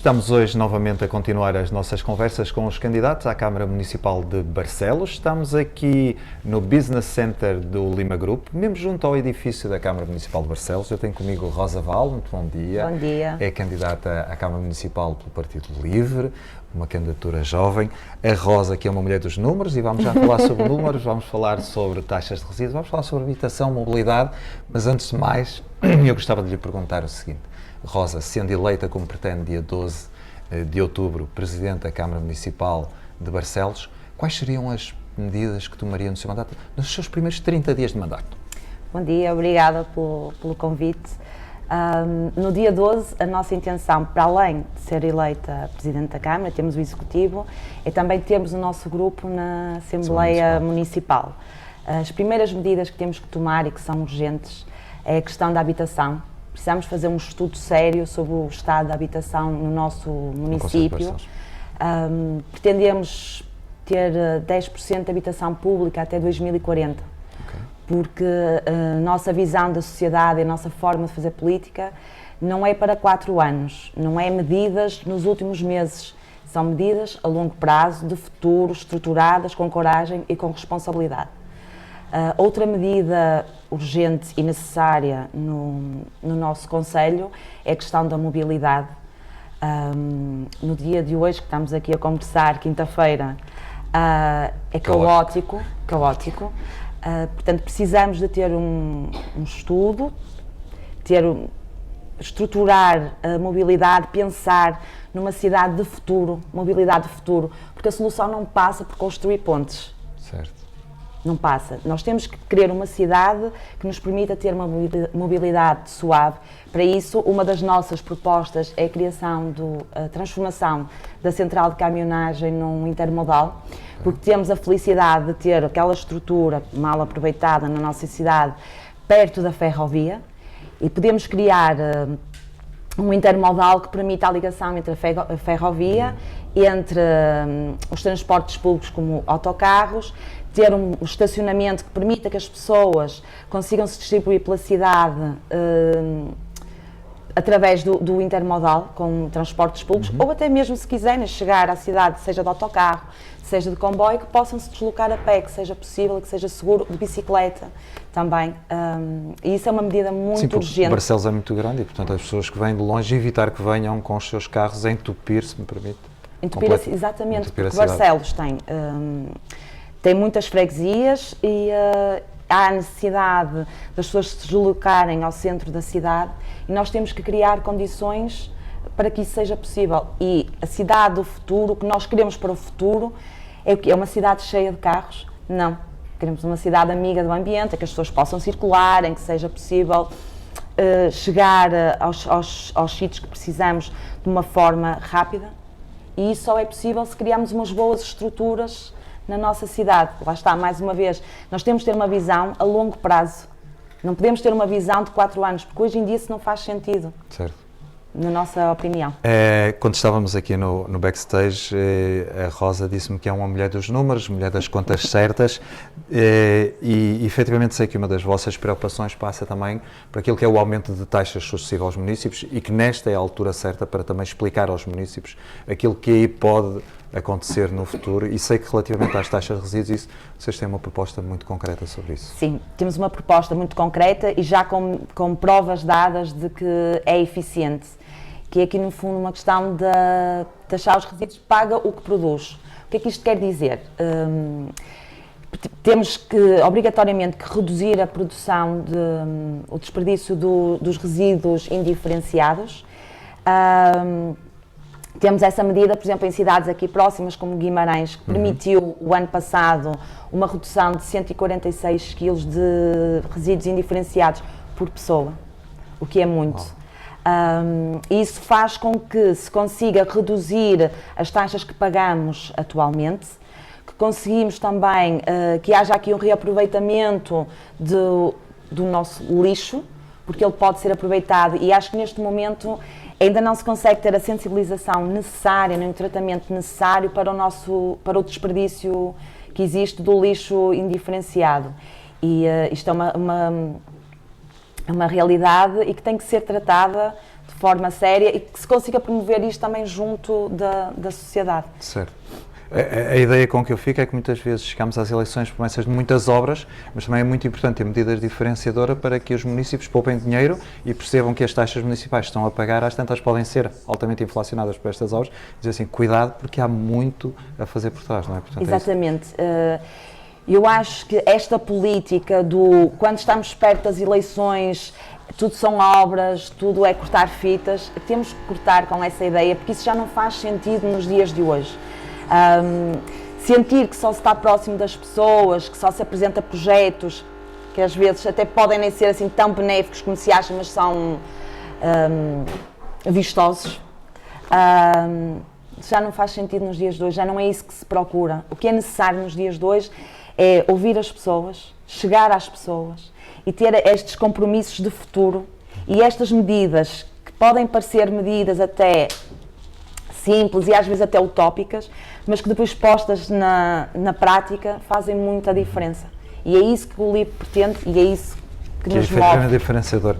Estamos hoje novamente a continuar as nossas conversas com os candidatos à Câmara Municipal de Barcelos. Estamos aqui no Business Center do Lima Group, mesmo junto ao edifício da Câmara Municipal de Barcelos. Eu tenho comigo Rosa Val, muito bom dia. Bom dia. É candidata à Câmara Municipal pelo Partido Livre, uma candidatura jovem. A Rosa, que é uma mulher dos números, e vamos já falar sobre números, vamos falar sobre taxas de resíduos, vamos falar sobre habitação, mobilidade, mas antes de mais, eu gostava de lhe perguntar o seguinte. Rosa, sendo eleita, como pretende, dia 12 de outubro, Presidente da Câmara Municipal de Barcelos, quais seriam as medidas que tomaria no seu mandato, nos seus primeiros 30 dias de mandato? Bom dia, obrigada pelo convite. No dia 12, a nossa intenção, para além de ser eleita Presidente da Câmara, temos o Executivo, é também termos o nosso grupo na Assembleia Municipal. As primeiras medidas que temos que tomar e que são urgentes é a questão da habitação. Precisamos fazer um estudo sério sobre o estado da habitação no nosso município. Pretendemos ter 10% de habitação pública até 2040, porque a nossa visão da sociedade e a nossa forma de fazer política não é para 4 anos, não é medidas nos últimos meses, são medidas a longo prazo, de futuro, estruturadas, com coragem e com responsabilidade. Outra medida urgente e necessária no nosso Conselho é a questão da mobilidade. No dia de hoje, que estamos aqui a conversar, quinta-feira, é caótico. Portanto, precisamos de ter um estudo, estruturar a mobilidade, pensar numa cidade de futuro, mobilidade de futuro, porque a solução não passa por construir pontes. Certo. Não passa. Nós temos que querer uma cidade que nos permita ter uma mobilidade suave. Para isso, uma das nossas propostas é a criação, a transformação da central de caminhonagem num intermodal, porque temos a felicidade de ter aquela estrutura mal aproveitada na nossa cidade, perto da ferrovia, e podemos criar um intermodal que permita a ligação entre a ferrovia, entre os transportes públicos como autocarros, ter um estacionamento que permita que as pessoas consigam se distribuir pela cidade através do intermodal, com transportes públicos, ou até mesmo, se quiserem chegar à cidade, seja de autocarro, seja de comboio, que possam se deslocar a pé, que seja possível, que seja seguro, de bicicleta também. E isso é uma medida muito urgente. Barcelos é muito grande e, portanto, as pessoas que vêm de longe, evitar que venham com os seus carros a entupir, se me permite. Exatamente, porque Barcelos tem muitas freguesias e há a necessidade das pessoas se deslocarem ao centro da cidade e nós temos que criar condições para que isso seja possível. E a cidade do futuro, o que nós queremos para o futuro, é o quê? É uma cidade cheia de carros? Não. Queremos uma cidade amiga do ambiente, em que as pessoas possam circular, em que seja possível chegar aos sítios que precisamos de uma forma rápida. E isso só é possível se criarmos umas boas estruturas na nossa cidade. Lá está, mais uma vez, nós temos de ter uma visão a longo prazo. Não podemos ter uma visão de 4 anos, porque hoje em dia isso não faz sentido. Certo. Na nossa opinião. Quando estávamos aqui no backstage, a Rosa disse-me que é uma mulher dos números, mulher das contas certas, e efetivamente sei que uma das vossas preocupações passa também por aquilo que é o aumento de taxas sucessivo aos municípios e que nesta é a altura certa para também explicar aos municípios aquilo que aí pode acontecer no futuro, e sei que relativamente às taxas de resíduos vocês têm uma proposta muito concreta sobre isso. Sim, temos uma proposta muito concreta e já com provas dadas de que é eficiente, que é aqui no fundo uma questão de taxar os resíduos, paga o que produz. O que é que isto quer dizer? Temos que, obrigatoriamente, reduzir a produção, o desperdício dos resíduos indiferenciados. Temos essa medida, por exemplo, em cidades aqui próximas, como Guimarães, que permitiu, o ano passado, uma redução de 146 kg de resíduos indiferenciados por pessoa, o que é muito. Isso faz com que se consiga reduzir as taxas que pagamos atualmente, que conseguimos também que haja aqui um reaproveitamento do nosso lixo, porque ele pode ser aproveitado, e acho que neste momento ainda não se consegue ter a sensibilização necessária, nem o tratamento necessário para o desperdício que existe do lixo indiferenciado. E isto é uma realidade e que tem que ser tratada de forma séria e que se consiga promover isto também junto da sociedade. Certo. A ideia com que eu fico é que muitas vezes chegamos às eleições promessas de muitas obras, mas também é muito importante ter medidas diferenciadoras para que os municípios poupem dinheiro e percebam que as taxas municipais estão a pagar, às tantas podem ser altamente inflacionadas por estas obras. Dizer assim, cuidado porque há muito a fazer por trás, não é? Portanto, exatamente. Eu acho que esta política quando estamos perto das eleições, tudo são obras, tudo é cortar fitas, temos que cortar com essa ideia, porque isso já não faz sentido nos dias de hoje. Sentir que só se está próximo das pessoas, que só se apresenta projetos que às vezes até podem nem ser assim tão benéficos como se acha, mas são vistosos, já não faz sentido nos dias de hoje, já não é isso que se procura. O que é necessário nos dias de hoje é ouvir as pessoas, chegar às pessoas e ter estes compromissos de futuro e estas medidas que podem parecer medidas até simples e às vezes até utópicas, mas que depois postas na prática fazem muita diferença. E é isso que o LIP pretende e é isso que nos move. É diferenciador.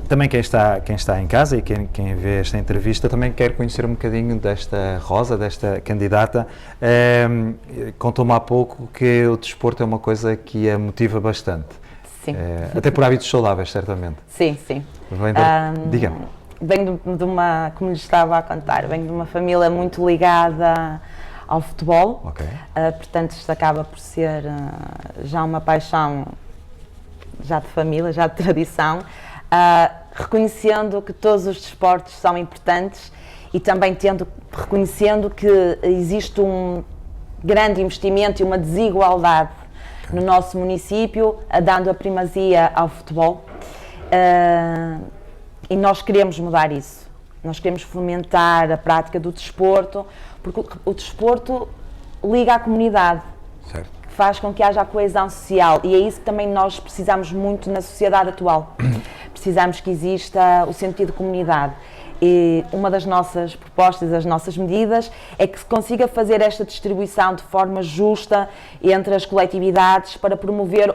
Também quem está em casa e quem vê esta entrevista também quer conhecer um bocadinho desta Rosa, desta candidata. Contou-me há pouco que o desporto é uma coisa que a motiva bastante. Sim. Até por hábitos saudáveis, certamente. Sim, sim. Diga-me. Venho de uma, como lhe estava a contar, venho de uma família muito ligada ao futebol, Okay. Portanto isto acaba por ser já uma paixão já de família, já de tradição, reconhecendo que todos os desportos são importantes e também reconhecendo que existe um grande investimento e uma desigualdade no nosso município, dando a primazia ao futebol. E nós queremos mudar isso, nós queremos fomentar a prática do desporto, porque o desporto liga à comunidade, certo. faz com que haja a coesão social e é isso que também nós precisamos muito na sociedade atual. Precisamos que exista o sentido de comunidade e uma das nossas propostas, das nossas medidas, é que se consiga fazer esta distribuição de forma justa entre as coletividades para promover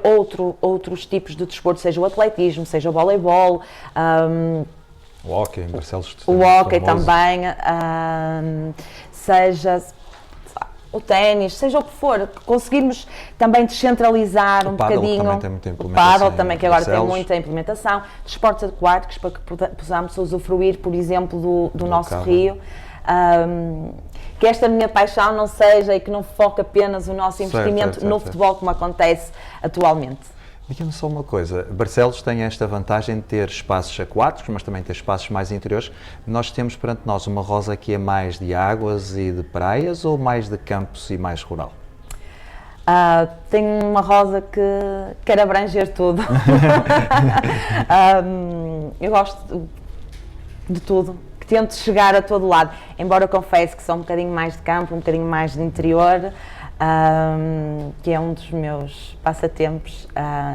outros tipos de desporto, seja o atletismo, seja o voleibol, o hóquei, em Barcelos. O hóquei também, seja o ténis, seja o que for, conseguirmos também descentralizar um bocadinho. Também tem muita implementação. O pádel também, que agora tem muita implementação. De esportes aquáticos, para que possamos usufruir, por exemplo, do nosso rio. Que esta minha paixão não seja e que não foque apenas o nosso investimento no futebol, como acontece atualmente. Diga-me só uma coisa, Barcelos tem esta vantagem de ter espaços aquáticos, mas também ter espaços mais interiores. Nós temos perante nós uma Rosa que é mais de águas e de praias ou mais de campos e mais rural? Tenho uma Rosa que quer abranger tudo. Eu gosto de tudo, que tento chegar a todo lado, embora eu confesse que sou um bocadinho mais de campo, um bocadinho mais de interior. Que é um dos meus passatempos.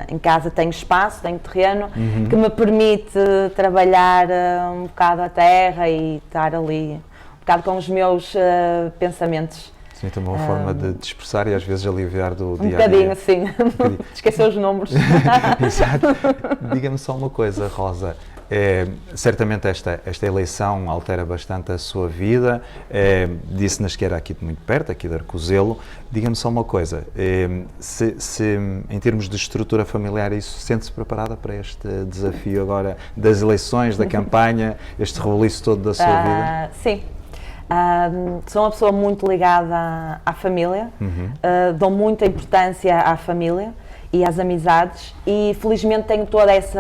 Em casa tenho espaço, tenho terreno, que me permite trabalhar um bocado a terra e estar ali um bocado com os meus pensamentos. Sim, também uma forma de dispersar e às vezes aliviar do dia a dia. Um bocadinho, sim. Esquecer os números. Exato. Diga-me só uma coisa, Rosa. Certamente esta eleição altera bastante a sua vida, disse-nos que era aqui de muito perto, aqui de Arcozelo. Diga-me só uma coisa, se em termos de estrutura familiar isso sente-se preparada para este desafio agora das eleições, da campanha, este rebuliço todo da sua vida? Sim. Sou uma pessoa muito ligada à família, dou muita importância à família e às amizades e felizmente tenho toda esse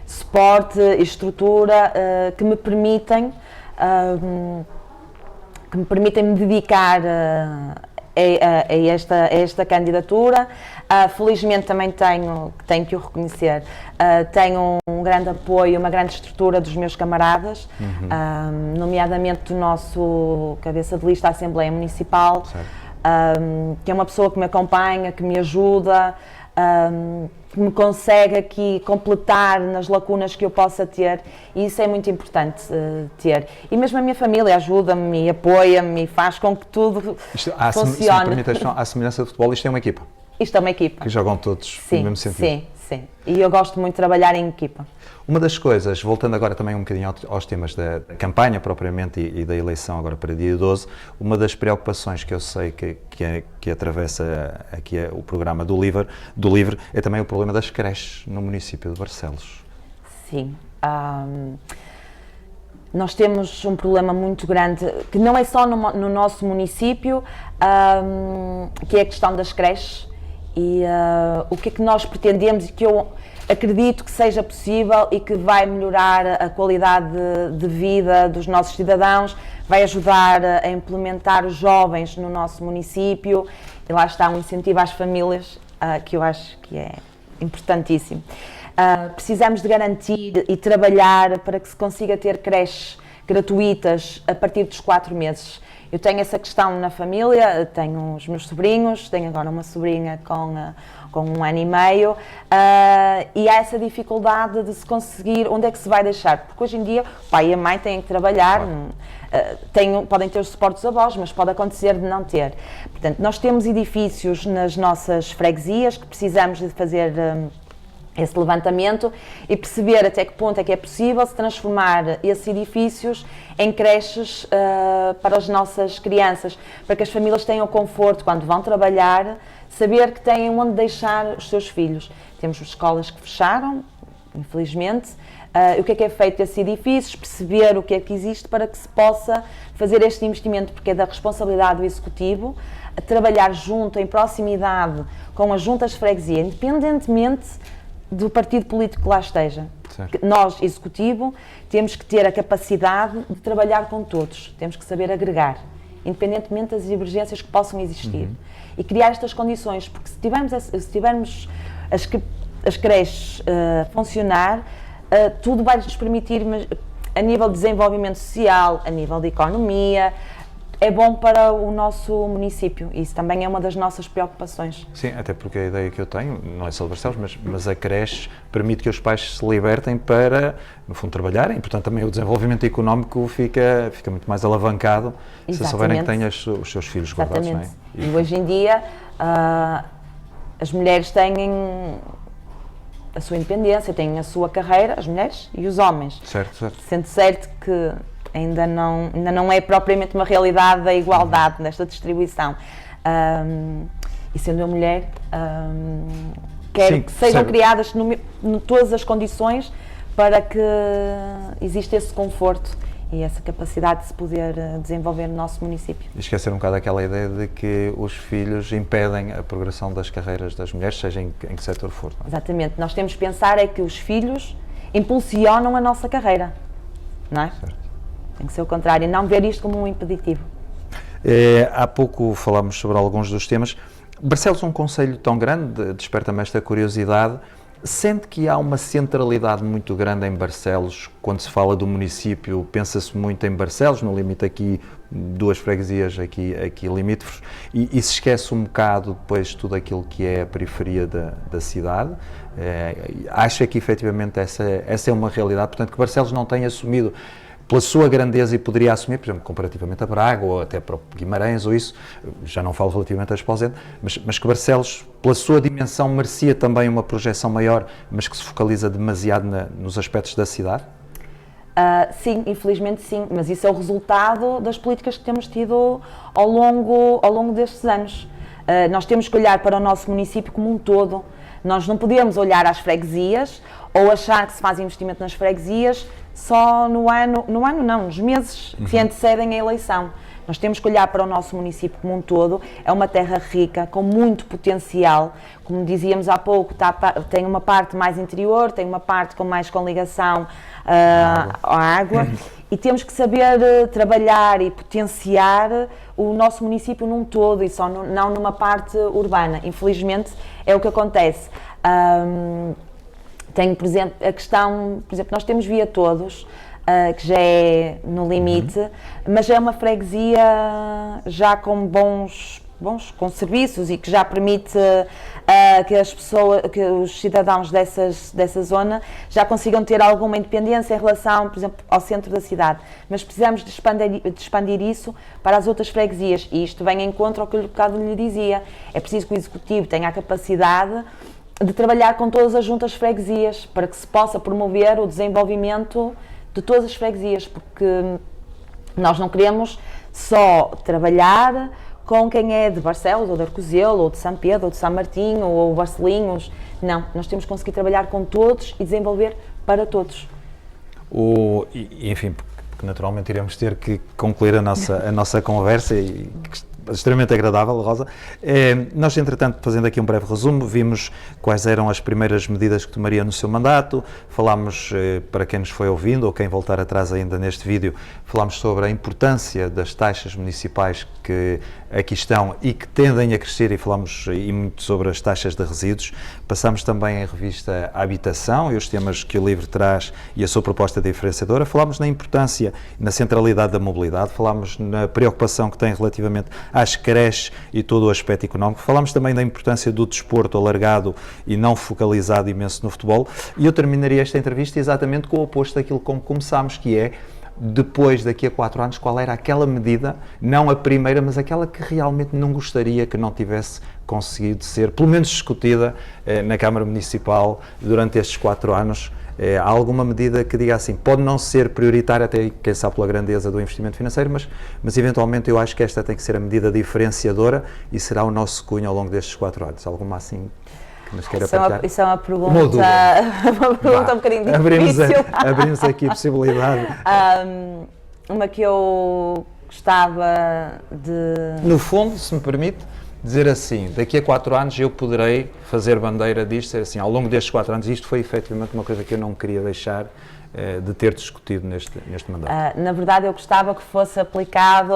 suporte e estrutura que me permitem me dedicar a esta candidatura. Felizmente também tenho que o reconhecer, tenho um grande apoio, uma grande estrutura dos meus camaradas, nomeadamente do nosso cabeça de lista à Assembleia Municipal, que é uma pessoa que me acompanha, que me ajuda, que me consegue aqui completar nas lacunas que eu possa ter, e isso é muito importante ter. E mesmo a minha família ajuda-me, apoia-me e faz com que tudo funcione. À semelhança do futebol, isto é uma equipa? Isto é uma equipa. Que jogam todos no mesmo sentido? Sim, Sim, e eu gosto muito de trabalhar em equipa. Uma das coisas, voltando agora também um bocadinho aos temas da campanha propriamente e da eleição agora para dia 12, uma das preocupações que eu sei que atravessa aqui o programa do LIVRE é também o problema das creches no município de Barcelos. Sim. Nós temos um problema muito grande, que não é só no nosso município, que é a questão das creches e o que é que nós pretendemos e que eu acredito que seja possível e que vai melhorar a qualidade de vida dos nossos cidadãos, vai ajudar a implementar os jovens no nosso município e lá está um incentivo às famílias, que eu acho que é importantíssimo. Precisamos de garantir e trabalhar para que se consiga ter creches gratuitas a partir dos 4 meses. Eu tenho essa questão na família, tenho os meus sobrinhos, tenho agora uma sobrinha com 1 ano e meio, e há essa dificuldade de se conseguir onde é que se vai deixar, porque hoje em dia o pai e a mãe têm que trabalhar, podem ter o suporte dos avós, mas pode acontecer de não ter. Portanto, nós temos edifícios nas nossas freguesias que precisamos de fazer esse levantamento e perceber até que ponto é que é possível se transformar esses edifícios em creches para as nossas crianças, para que as famílias tenham conforto quando vão trabalhar, saber que têm onde deixar os seus filhos. Temos escolas que fecharam, infelizmente, o que é feito desses edifícios, perceber o que é que existe para que se possa fazer este investimento, porque é da responsabilidade do Executivo, trabalhar junto, em proximidade com as juntas de freguesia, independentemente do partido político que lá esteja. Certo. Nós, Executivo, temos que ter a capacidade de trabalhar com todos, temos que saber agregar, independentemente das divergências que possam existir, e criar estas condições, porque se tivermos as creches funcionar, tudo vai nos permitir, a nível de desenvolvimento social, a nível de economia, é bom para o nosso município. Isso também é uma das nossas preocupações. Sim, até porque a ideia que eu tenho, não é só de Barcelos, mas a creche permite que os pais se libertem para, no fundo, trabalharem. Portanto, também o desenvolvimento económico fica muito mais alavancado. Exatamente. Se souberem que têm os seus filhos guardados. Não é? E hoje em dia, as mulheres têm a sua independência, têm a sua carreira, as mulheres e os homens. Certo. Sendo certo que ainda não é propriamente uma realidade da igualdade nesta distribuição. E sendo eu mulher, quero que sejam criadas todas as condições para que exista esse conforto e essa capacidade de se poder desenvolver no nosso município. E esquecer um bocado aquela ideia de que os filhos impedem a progressão das carreiras das mulheres, seja em que setor for. Não é? Exatamente. Nós temos que pensar é que os filhos impulsionam a nossa carreira, não é? Certo. Tem que ser o contrário, e não ver isto como um impeditivo. Há pouco falámos sobre alguns dos temas. Barcelos é um concelho tão grande, desperta-me esta curiosidade. Sente que há uma centralidade muito grande em Barcelos? Quando se fala do município, pensa-se muito em Barcelos, no limite aqui, 2 freguesias aqui limítrofes, e se esquece um bocado depois tudo aquilo que é a periferia da cidade. Acha que efetivamente essa é uma realidade, portanto que Barcelos não tem assumido pela sua grandeza e poderia assumir, por exemplo, comparativamente a Braga ou até para Guimarães ou isso, já não falo relativamente a Esposende, mas que Barcelos, pela sua dimensão, merecia também uma projeção maior, mas que se focaliza demasiado nos aspectos da cidade? Sim, infelizmente sim, mas isso é o resultado das políticas que temos tido ao longo destes anos. Nós temos que olhar para o nosso município como um todo. Nós não podemos olhar às freguesias ou achar que se faz investimento nas freguesias só nos meses que antecedem a eleição. Nós temos que olhar para o nosso município como um todo. É uma terra rica, com muito potencial. Como dizíamos há pouco, tem uma parte mais interior, tem uma parte com ligação à água. E temos que saber trabalhar e potenciar o nosso município num todo e só não numa parte urbana. Infelizmente, é o que acontece. Tem, por exemplo, a questão, nós temos Via Todos, que já é no limite, mas é uma freguesia já com bons com serviços e que já permite que os cidadãos dessa zona já consigam ter alguma independência em relação, por exemplo, ao centro da cidade. Mas precisamos de expandir isso para as outras freguesias, e isto vem em encontro ao que eu há bocado lhe dizia. É preciso que o Executivo tenha a capacidade de trabalhar com todas as juntas de freguesias, para que se possa promover o desenvolvimento de todas as freguesias, porque nós não queremos só trabalhar com quem é de Barcelos, ou de Arcozelo, ou de São Pedro, ou de São Martinho, ou Barcelinhos. Não, nós temos que conseguir trabalhar com todos e desenvolver para todos. Enfim, porque naturalmente iremos ter que concluir a nossa conversa, e extremamente agradável, Rosa. Nós, entretanto, fazendo aqui um breve resumo, vimos quais eram as primeiras medidas que tomaria no seu mandato, falámos, para quem nos foi ouvindo, ou quem voltar atrás ainda neste vídeo, falámos sobre a importância das taxas municipais que aqui estão e que tendem a crescer, e falámos muito sobre as taxas de resíduos. Passámos também em revista a habitação e os temas que o LIVRE traz e a sua proposta diferenciadora. Falámos na importância e na centralidade da mobilidade, falámos na preocupação que tem relativamente às creches e todo o aspecto económico. Falámos também da importância do desporto alargado e não focalizado imenso no futebol, e eu terminaria esta entrevista exatamente com o oposto daquilo como começámos, que é, depois, daqui a 4 anos, qual era aquela medida, não a primeira, mas aquela que realmente não gostaria que não tivesse conseguido ser, pelo menos discutida, na Câmara Municipal durante estes 4 anos. Há alguma medida que diga assim, pode não ser prioritária, até quem sabe pela grandeza do investimento financeiro, mas eventualmente eu acho que esta tem que ser a medida diferenciadora e será o nosso cunho ao longo destes 4 anos. Alguma assim que nos queira partilhar? Isso é uma pergunta um bocadinho difícil. Abrimos aqui a possibilidade. Uma que eu gostava de... No fundo, se me permite, dizer assim, daqui a 4 anos eu poderei fazer bandeira disto, ser assim, ao longo destes 4 anos, isto foi efetivamente uma coisa que eu não queria deixar de ter discutido neste mandato. Na verdade, eu gostava que fosse aplicado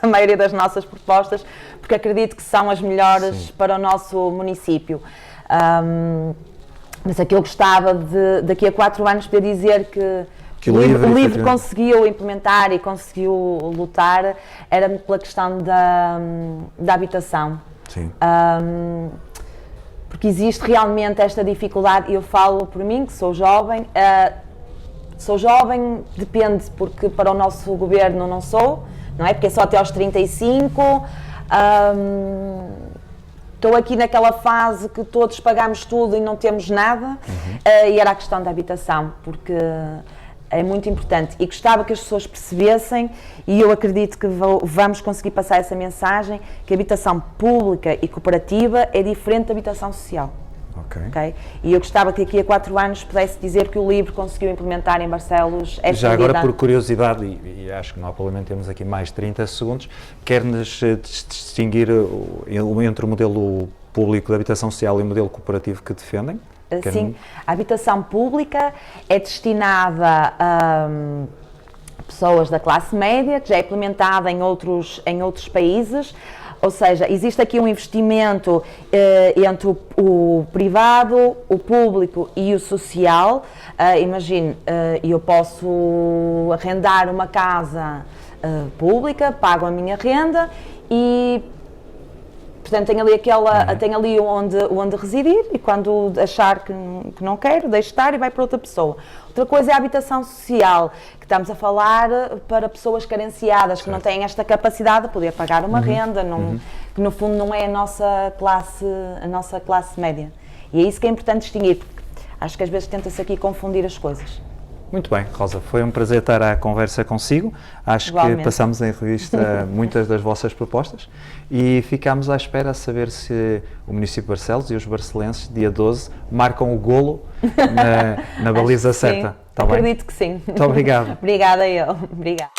a maioria das nossas propostas, porque acredito que são as melhores Sim. para o nosso município. Mas aqui eu gostava de, daqui a 4 anos, poder dizer que o LIVRE conseguiu implementar e conseguiu lutar, era pela questão da habitação. Sim. Porque existe realmente esta dificuldade, e eu falo por mim, que sou jovem, depende, porque para o nosso governo não sou, não é? Porque é só até aos 35, estou aqui naquela fase que todos pagamos tudo e não temos nada, e era a questão da habitação, porque é muito importante, e gostava que as pessoas percebessem, e eu acredito que vamos conseguir passar essa mensagem, que a habitação pública e cooperativa é diferente da habitação social. Okay? E eu gostava que daqui a 4 anos pudesse dizer que o LIVRE conseguiu implementar em Barcelos esta Já medida. Agora, por curiosidade, e acho que não há problema, temos aqui mais 30 segundos, quer-nos distinguir entre o modelo público de habitação social e o modelo cooperativo que defendem? Sim, a habitação pública é destinada a pessoas da classe média, que já é implementada em outros países, ou seja, existe aqui um investimento entre o privado, o público e o social. Imagine, eu posso arrendar uma casa pública, pago a minha renda e... Portanto, tenho ali onde residir, e quando achar que não quero, deixo estar e vai para outra pessoa. Outra coisa é a habitação social, que estamos a falar para pessoas carenciadas, certo. Que não têm esta capacidade de poder pagar uma renda, que no fundo não é a nossa classe média. E é isso que é importante distinguir, porque acho que às vezes tenta-se aqui confundir as coisas. Muito bem, Rosa, foi um prazer estar à conversa consigo. Acho Igualmente. Que passamos em revista muitas das vossas propostas e ficamos à espera de saber se o município de Barcelos e os barcelenses, dia 12, marcam o golo na baliza certa. Tá Acredito bem? Que sim. Muito obrigado. Obrigada eu. Obrigada.